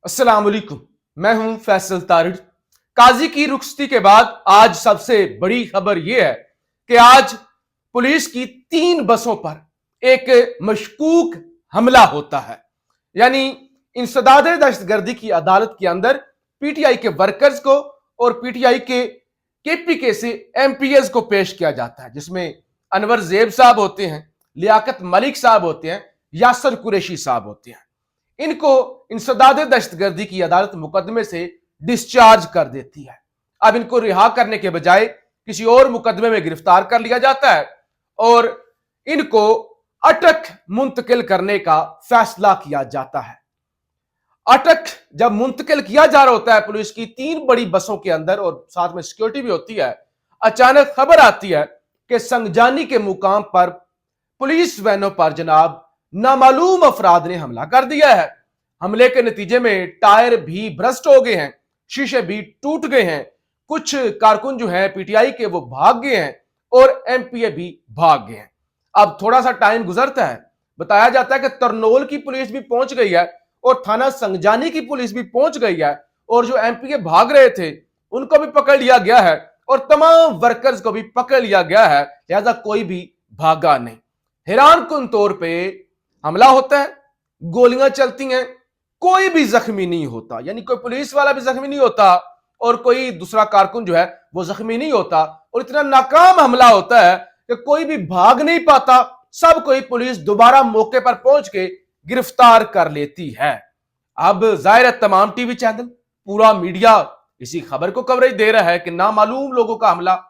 अस्सलाम वालेकुम। मैं हूं फैसल तारिड़। काजी की रुखसती के बाद आज सबसे बड़ी खबर यह है कि आज पुलिस की 3 बसों पर एक मशकूक हमला होता है। यानी इंसदाद दहशतगर्दी की अदालत के अंदर पीटीआई के वर्कर्स को और पीटीआई के केपीके से एमपीएस को पेश किया जाता है, जिसमें अनवर जेब साहब होते हैं, लियाकत मलिक साहब होते हैं, यासर कुरैशी साहब होते हैं। इनको इंसदाद दहशतगर्दी की अदालत मुकदमे से डिस्चार्ज कर देती है। अब इनको रिहा करने के बजाय किसी और मुकदमे में गिरफ्तार कर लिया जाता है और इनको अटक मुंतकिल करने का फैसला किया जाता है। अटक जब मुंतकिल किया जा रहा होता है पुलिस की 3 बड़ी बसों के अंदर और साथ में सिक्योरिटी भी होती है, अचानक खबर आती है कि संगजानी के मुकाम पर पुलिस वैनों पर जनाब नामालूम अफराद ने हमला कर दिया है। हमले के नतीजे में टायर भी ब्रस्ट हो गए हैं, शीशे भी टूट गए हैं, कुछ कारकुन जो हैं पीटीआई के वो भाग गए हैं और एमपीए भी भाग गए हैं। अब थोड़ा सा टाइम गुजरता है, बताया जाता है कि तरनोल की पुलिस भी पहुंच गई है और थाना संगजानी की पुलिस भी पहुंच गई है और जो एमपीए भाग रहे थे उनको भी पकड़ लिया गया है और तमाम वर्कर्स को भी पकड़ लिया गया है, लिहाजा कोई भी भागा नहीं। हैरान कुन तौर पे हमला होता है, गोलियां चलती हैं, कोई भी जख्मी नहीं होता, यानी कोई पुलिस वाला भी जख्मी नहीं होता और कोई दूसरा कारकुन जो है वो जख्मी नहीं होता। और इतना नाकाम हमला होता है कि कोई भी भाग नहीं पाता, सब कोई पुलिस दोबारा मौके पर पहुंच के गिरफ्तार कर लेती है। अब जाहिर है तमाम टीवी चैनल, पूरा मीडिया इसी खबर को कवरेज दे रहा है कि नामालूम लोगों का हमला,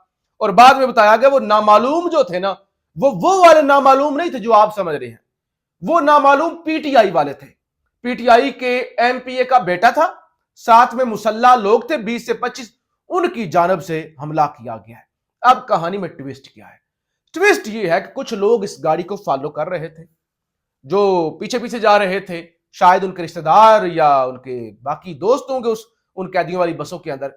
और बाद में बताया गया वो नामालूम जो थे ना वो वाले नामालूम नहीं थे जो आप समझ रहे हैं, वो नामालूम पीटीआई वाले थे। पीटीआई के एमपीए का बेटा था, साथ में मुसल्ला लोग थे 20 से 25, उनकी जानब से हमला किया गया है। अब कहानी में ट्विस्ट क्या है? ट्विस्ट ये है कि कुछ लोग इस गाड़ी को फॉलो कर रहे थे, जो पीछे पीछे जा रहे थे, शायद उनके रिश्तेदार या उनके बाकी दोस्त होंगे उन कैदियों वाली बसों के अंदर।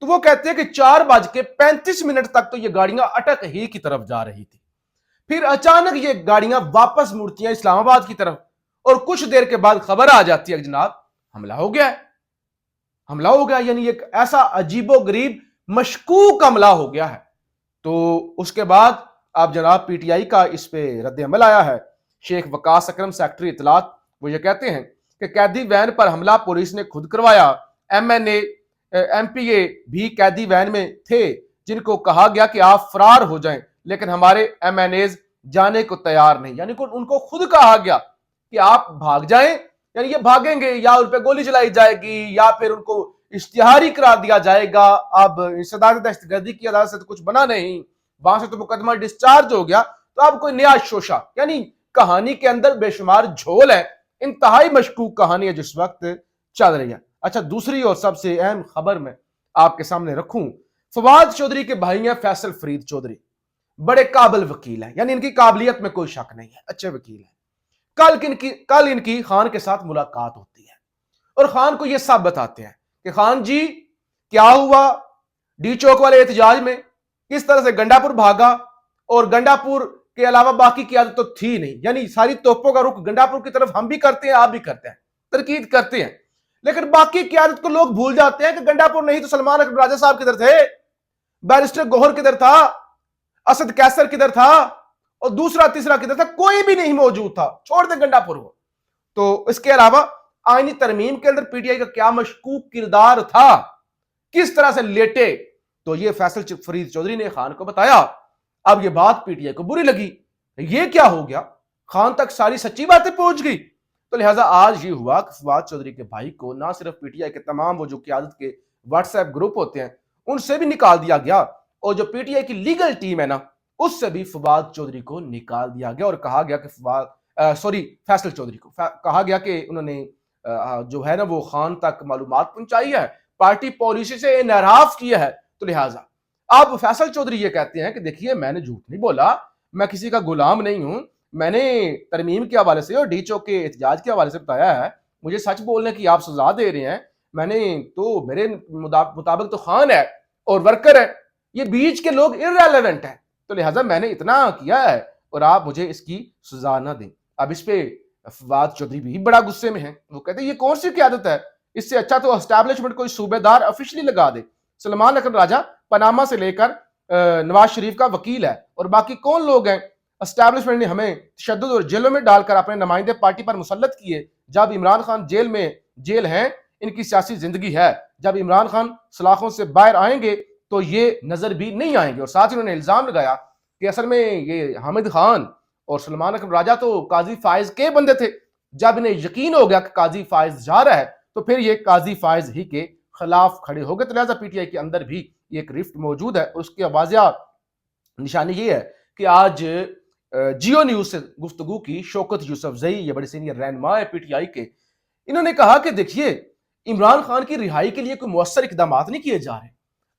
तो वो कहते हैं कि 4:35 तक तो ये गाड़ियां अटक ही की तरफ जा रही थी, फिर अचानक ये गाड़ियां वापस मुड़ती हैं इस्लामाबाद की तरफ और कुछ देर के बाद खबर आ जाती है कि जनाब हमला हो गया है। हमला हो गया यानी एक ऐसा अजीबो गरीब मशकूक हमला हो गया है। तो उसके बाद अब जनाब पीटीआई का इस पे रद्द अमल आया है। शेख वकास अकरम सेक्रेटरी इतलात वो ये कहते हैं कि कैदी वैन पर हमला पुलिस ने खुद करवाया। एमएनए एमपीए भी कैदी वैन में थे जिनको कहा गया कि आप फरार हो जाएं, लेकिन हमारे एमएनएज जाने को तैयार नहीं, यानी उनको खुद कहा गया कि आप भाग जाएं, यानी ये भागेंगे या उन पर गोली चलाई जाएगी या फिर उनको इश्तिहारी करार दिया जाएगा। अब इंसदाद दहशतगर्दी की अदालत से तो कुछ बना नहीं, वहां से तो मुकदमा डिस्चार्ज हो गया, तो अब कोई नया शोशा, यानी कहानी के अंदर बेशुमार झोल है। इंतहाई मशकूक कहानी है जिस वक्त चल रही है। अच्छा, दूसरी और सबसे अहम खबर मैं आपके सामने रखूं, फवाद चौधरी के भाई हैं फैसल फरीद चौधरी, बड़े काबिल वकील हैं, यानी इनकी काबिलियत में कोई शक नहीं है, अच्छे वकील हैं। कल इनकी खान के साथ मुलाकात होती है और खान को यह सब बताते हैं कि खान जी क्या हुआ, डी चौक वाले एहतजाज में किस तरह से गंडापुर भागा, और गंडापुर के अलावा बाकी की आदत तो थी नहीं, यानी सारी तोपों का रुख गंडापुर की तरफ हम भी करते हैं, आप भी करते हैं, तरकीद करते हैं, लेकिन बाकी की आदत को लोग भूल जाते हैं कि गंडापुर नहीं तो सलमान अकबर राजा साहब किधर थे, बैरिस्टर गौहर किधर था, असद कैसर किधर था और दूसरा तीसरा किधर था, कोई भी नहीं मौजूद था, छोड़ दे गंडापुर को। तो इसके अलावा आईनी तरमीम के अंदर पीटीआई का क्या मशकूक किरदार था, किस तरह से लेटे, तो ये फैसल फरीद चौधरी ने खान को बताया। अब ये बात पीटीआई को बुरी लगी, ये क्या हो गया, खान तक सारी सच्ची बातें पहुंच गई। तो लिहाजा आज ये हुआ कि फवाद चौधरी के भाई को ना सिर्फ पीटीआई के तमाम वो जो क़यादत के व्हाट्सएप ग्रुप होते हैं उनसे भी निकाल दिया गया, और जो पीटीआई की लीगल टीम है ना उससे भी फवाद चौधरी को निकाल दिया गया और कहा गया कि फैसल चौधरी को कहा गया कि उन्होंने जो है ना वो खान तक मालूमात पहुंचाई है, पार्टी पॉलिसी से इनहराफ किया है। तो लिहाजा अब फैसल चौधरी ये कहते हैं कि देखिए मैंने झूठ नहीं बोला, मैं किसी का गुलाम नहीं हूं, मैंने तरमीम के हवाले से और डी चौक के एहतजाज के हवाले से बताया है, मुझे सच बोलने की आप सजा दे रहे हैं, मैंने तो मेरे मुताबिक तो खान है और वर्कर है, ये बीच के लोग इररेलेवेंट है, तो लिहाजा मैंने इतना किया है और आप मुझे इसकी सजा ना दें। अब इस पे फवाद चौधरी भी बड़ा गुस्से में है, वो कहते हैं ये कौन सी क़यादत है, इससे अच्छा तो एस्टैब्लिशमेंट कोई सूबेदार ऑफिशियली लगा दे। सलमान अकबर राजा पनामा से लेकर नवाज शरीफ का वकील है, और बाकी कौन लोग हैं? एस्टैब्लिशमेंट ने हमें तशद्दुद और जेलों में डालकर अपने नुमाइंदे पार्टी पर मुसल्लत किए। जब इमरान खान जेल हैं, इनकी सियासी जिंदगी है। जब इमरान खान सलाखों से बाहर आएंगे तो ये नजर भी नहीं आएंगे। और साथ ही उन्होंने इल्जाम लगाया कि असल में ये हामिद खान और सलमान अकबर राजा तो काजी फायज के बंदे थे। जब इन्हें यकीन हो गया कि काजी फायज जा रहा है तो फिर ये काजी फायज ही के खिलाफ खड़े हो गए। तो लिहाजा पीटीआई के अंदर भी एक रिफ्ट मौजूद है। उसकी वाज़िया निशानी ये है कि आज जियो न्यूज से गुफ्तगू की शौकत यूसुफजई, ये बड़े सीनियर रहनुमा है पीटीआई के, इन्होंने कहा कि देखिए इमरान खान की रिहाई के लिए कोई मुअस्सर इकदाम नहीं किए जा रहे।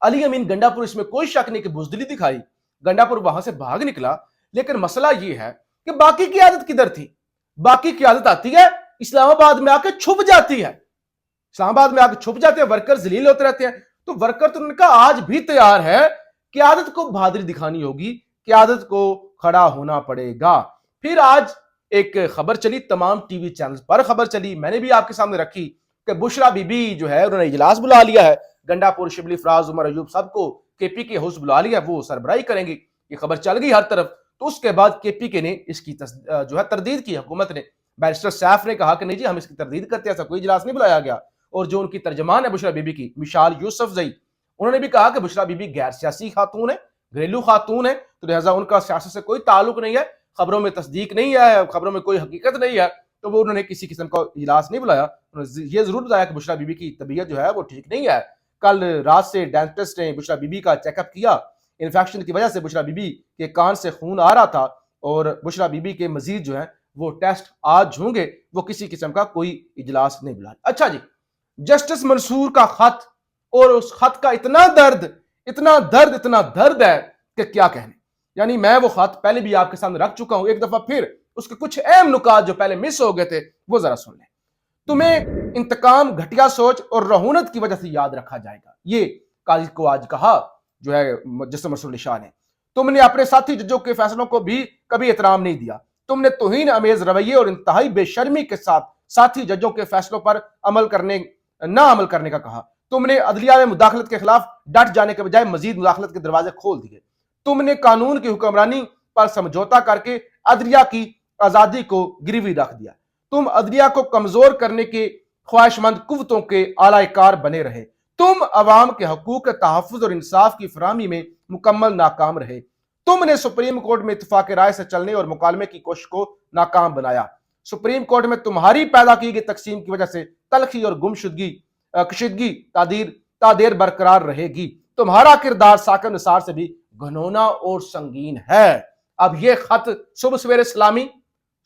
अली अमीन गंडापुर इसमें कोई शक नहीं कि बुजदिली दिखाई, गंडापुर वहां से भाग निकला, लेकिन मसला ये है कि बाकी की आदत किधर थी? बाकी की आदत आती है इस्लामाबाद में आके छुप जाती है, इस्लामाबाद में आके छुप जाते हैं, वर्कर जलील होते रहते हैं। तो वर्कर तो उनका आज भी तैयार है कि आदत को बहादुरी दिखानी होगी, कि आदत को खड़ा होना पड़ेगा। फिर आज एक खबर चली, तमाम टीवी चैनल पर खबर चली, मैंने भी आपके सामने रखी कि बुशरा बीबी जो है उन्होंने इजलास बुला लिया है। गंडापुर, शिबली, फराज, उमर अयूब सबको केपी के हाउस बुला लिया, वो सरबराही करेंगे। ये खबर चल गई हर तरफ। तो उसके बाद केपी के ने इसकी जो है तरदीद की, हुकूमत ने, बैरिस्टर सैफ ने कहा कि नहीं जी हम इसकी तरदीद करते हैं, ऐसा कोई इजलास नहीं बुलाया गया। और जो उनकी तर्जमान है बुशरा बीबी की, मिशाल यूसुफजई, उन्होंने भी कहा कि बुशरा बीबी गैर सियासी खातून है, घरेलू खातून है, तो लिहाजा उनका सियासत से कोई ताल्लुक नहीं है, खबरों में तस्दीक नहीं है, खबरों में कोई हकीकत नहीं है, तो वो उन्होंने किसी किस्म का इजलास नहीं बुलाया। उन्होंने ये जरूर बताया कि बुशरा बीबी की तबीयत जो है वो ठीक नहीं है। कल रात से डेंटिस्ट ने बुशरा बीबी का चेकअप किया, इन्फेक्शन की वजह से बुशरा बीबी के कान से खून आ रहा था, और बुशरा बीबी के मजीद जो है वो टेस्ट आज होंगे, वो किसी किस्म का कोई इजलास नहीं बुला। अच्छा जी, जस्टिस मंसूर का खत, और उस खत का इतना दर्द है कि क्या कहने। यानी मैं वो खत पहले भी आपके सामने रख चुका हूं, एक दफा फिर उसके कुछ अहम नुकात जो पहले मिस हो गए थे वो जरा सुन लें। तुम्हें इंतकाम, घटिया सोच और रहुनत की वजह से याद रखा जाएगा, ये काजी को आज कहा जो है जस्टिस मंसूर शाह ने। तुमने अपने साथी जजों के फैसलों को भी कभी एहतराम नहीं दिया। तुमने तौहीन अमेज रवैये और इंतहाई बेशर्मी के साथ साथी जजों के फैसलों पर अमल करने का कहा। तुमने अदलिया में मुदाखलत के खिलाफ डट जाने के बजाय मजीद मुदाखलत के दरवाजे खोल दिए। तुमने कानून की हुक्मरानी पर समझौता करके अदलिया की आजादी को गिरवी रख दिया। तुम अदलिया को कमजोर करने के ख्वाहिशमंद कुव्वतों के आलाकार बने रहे। तुम अवाम के हकूक के तहफ़्फ़ुज़ और इंसाफ की फराहमी में मुकम्मल नाकाम रहे। तुमने सुप्रीम कोर्ट में इत्तेफाक राय से चलने और मुकालमे की कोशिश को नाकाम बनाया। सुप्रीम कोर्ट में तुम्हारी पैदा की गई तकसीम की वजह से तलखी और कशीदगी तादेर बरकरार रहेगी। तुम्हारा किरदार साकिब निसार से भी घनौना और संगीन है। अब ये खत सुबह सवेरे सलामी,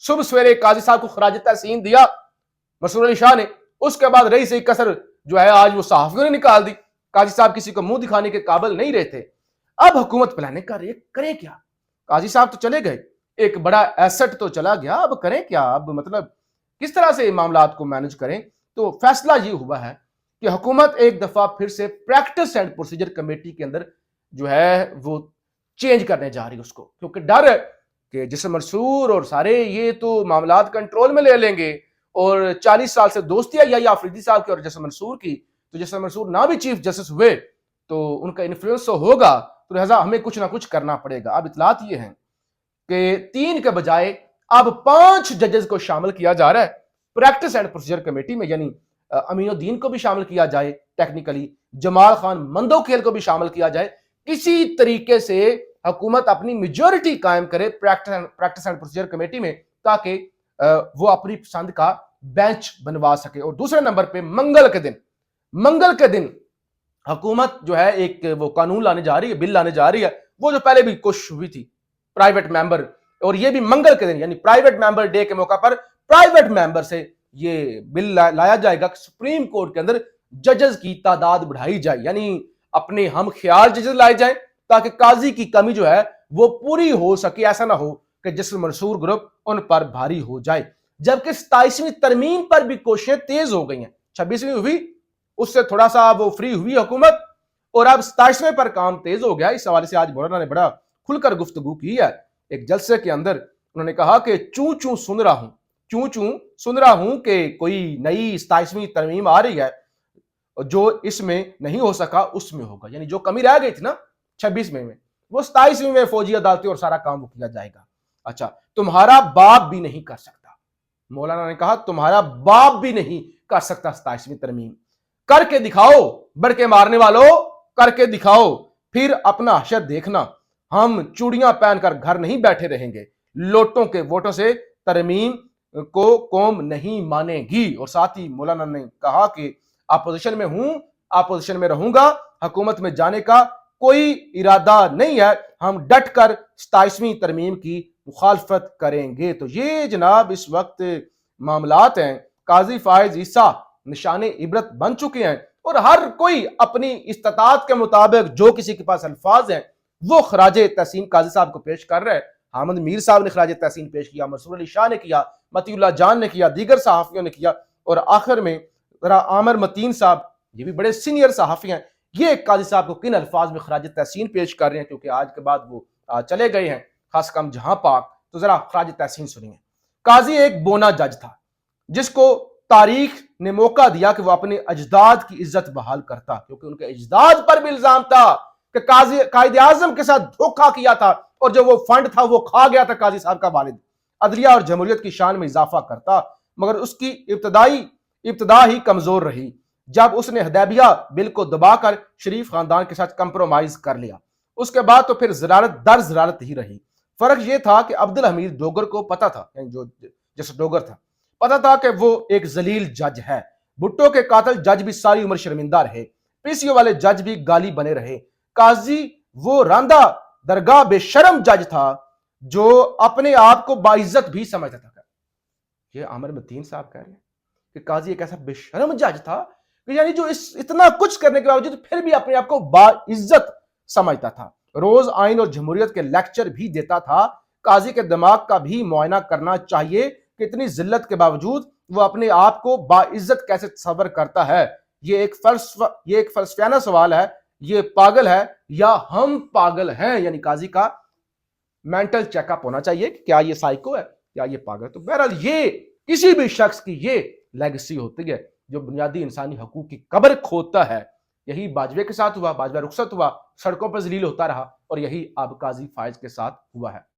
सुबह सवेरे काजी साहब को खराज तहसीन दिया मंसूर अली शाह ने, उसके बाद रही से कसर जो है आज वो सहाफियों ने निकाल दी। काजी साहब किसी को मुंह दिखाने के काबिल नहीं रहे थे। अब हुकूमत प्लानिंग कर रही है, करें क्या? काजी साहब तो चले गए, एक बड़ा एसेट तो चला गया, अब करें क्या? अब मतलब किस तरह से मामलात को मैनेज करें? तो फैसला ये हुआ है कि हुकूमत एक दफा फिर से प्रैक्टिस एंड प्रोसीजर कमेटी के अंदर जो है वो चेंज करने जा रही है उसको, क्योंकि डर है कि जैसे मंसूर और सारे ये तो मामलात कंट्रोल में ले लेंगे, और 40 साल से दोस्ती है या अफरीदी साहब की और जैसे मंसूर की, तो जैसे मंसूर ना भी चीफ जस्टिस हुए तो उनका इन्फ्लुएंस तो होगा, तो लिहाजा हमें कुछ ना कुछ करना पड़ेगा। अब इतलात ये हैं कि 3 के बजाय अब 5 जजेस को शामिल किया जा रहा है प्रैक्टिस एंड प्रोसीजर कमेटी में, यानी अमीनुद्दीन को भी शामिल किया जाए, टेक्निकली जमाल खान मंदोखेल को भी शामिल किया जाए। किसी तरीके से हुकूमत अपनी मेजोरिटी कायम करे प्रैक्टिस एंड प्रोसीजर कमेटी में, ताकि वो अपनी पसंद का बेंच बनवा सके। और दूसरे नंबर पे मंगल के दिन हुकूमत जो है एक वो कानून लाने जा रही है, बिल लाने जा रही है, वो जो पहले भी कोशिश हुई थी प्राइवेट मेंबर, और ये भी मंगल के दिन यानी प्राइवेट मेंबर डे के मौका पर प्राइवेट मेंबर से ये बिल लाया जाएगा कि सुप्रीम कोर्ट के अंदर जजेस की तादाद बढ़ाई जाए, यानी अपने हम ख्याल जजेस लाए जाए ताकि काजी की कमी जो है वो पूरी हो सके। ऐसा ना हो कि जस्टिस मंसूर ग्रुप उन पर भारी हो जाए। जबकि 27वीं तरमीम पर भी कोशिशें तेज हो गई हैं, 26वीं हुई उससे थोड़ा सा वो फ्री हुई हुकूमत, और अब 27वें पर काम तेज हो गया। इस हवाले से आज मौलाना ने बड़ा खुलकर गुफ्तगू की है एक जलसे के अंदर। उन्होंने कहा कि चू चू सुन रहा हूं, चूं चूं सुन रहा हूं कि कोई नई 27वीं तरमीम आ रही है, जो इसमें नहीं हो सका उसमें होगा। यानी जो कमी रह गई थी ना 26वीं में, वो 27वीं में फौजी अदालतें और सारा काम वो किया जाएगा। अच्छा, तुम्हारा बाप भी नहीं कर सकता, मौलाना ने कहा तुम्हारा बाप भी नहीं कर सकता 27वीं तरमीम। करके दिखाओ, बढ़ के मारने वालों, करके दिखाओ, फिर अपना हशर देखना। हम चूड़ियां पहनकर घर नहीं बैठे रहेंगे, लोटों के वोटों से तरमीम को कौम नहीं मानेगी। और साथ ही मौलाना ने कहा कि अपोजिशन में हूं, अपोजिशन में रहूंगा, हुकूमत में जाने का कोई इरादा नहीं है, हम डट कर 27वीं तरमीम की मुखालफत करेंगे। तो ये जनाब इस वक्त मामलात हैं। काजी फायज ईसा निशाने इबरत बन चुके हैं और हर कोई अपनी इस्तात के मुताबिक जो किसी के पास अल्फाज हैं वो खराज तहसीन काजी साहब को पेश कर रहे हैं। हामिद मीर साहब ने खराज तहसीन पेश किया, मंसूर अली शाह ने किया, मतीउल्लाह जान ने किया, दीगर सहाफियों ने किया, और आखिर में आमिर मतीन साहब, ये भी बड़े सीनियर सहाफी हैं, ये काजी साहब को किन अल्फाज में खराज तहसीन पेश कर रहे हैं, क्योंकि आज के बाद वो चले गए हैं खास कम जहां पाक। तो जरा खराज तहसीन सुनिए। काजी एक बोना जज था जिसको तारीख ने मौका दिया कि वो अपने अजदाद की इज्जत बहाल करता, क्योंकि उनके अजदाद पर भी इल्जाम था कि काजी कायदे आजम के साथ धोखा किया था और जो वो फंड था वो खा गया था काजी साहब का वालिद। अदलिया और जमहूरियत की शान में इजाफा करता, मगर उसकी इब्तदा ही कमजोर रही जब उसने हदैबिया बिल को दबाकर शरीफ खानदान के साथ कंप्रोमाइज कर लिया। उसके बाद तो फिर ज़रारत दर ज़रारत ही रही। फर्क यह था कि अब्दुल हमीद डोगर को पता था, जो जैसे डोगर था, पता था कि वो एक जलील जज है। भुट्टो के कातिल जज भी सारी उम्र शर्मिंदा रहे, पीसीओ वाले जज भी गाली बने रहे। काजी वो रांदा दरगाह बेशरम जज था जो अपने आप को बाइज्जत भी समझता था। ये आमिर मतीन साहब कह रहे हैं कि काजी एक ऐसा बेशरम जज था कि यानी जो इतना कुछ करने के बावजूद फिर भी अपने आप को बाइज्जत समझता था। रोज आइन और जमहूरियत के लेक्चर भी देता था। काजी के दिमाग का भी मुआयना करना चाहिए कि इतनी जिल्लत के बावजूद वो अपने आप को बाइज्जत कैसे तस्वर करता है। ये एक फलसफियाना सवाल है। ये पागल है या हम पागल हैं? यानी काजी का मेंटल चेकअप होना चाहिए कि क्या ये साइको है या ये पागल। तो बहरहाल ये किसी भी शख्स की ये लेगेसी होती है जो बुनियादी इंसानी हकूक की कब्र खोदता है। यही बाजवे के साथ हुआ, बाजवा रुखसत हुआ, सड़कों पर जलील होता रहा, और यही अब काजी फायज के साथ हुआ है।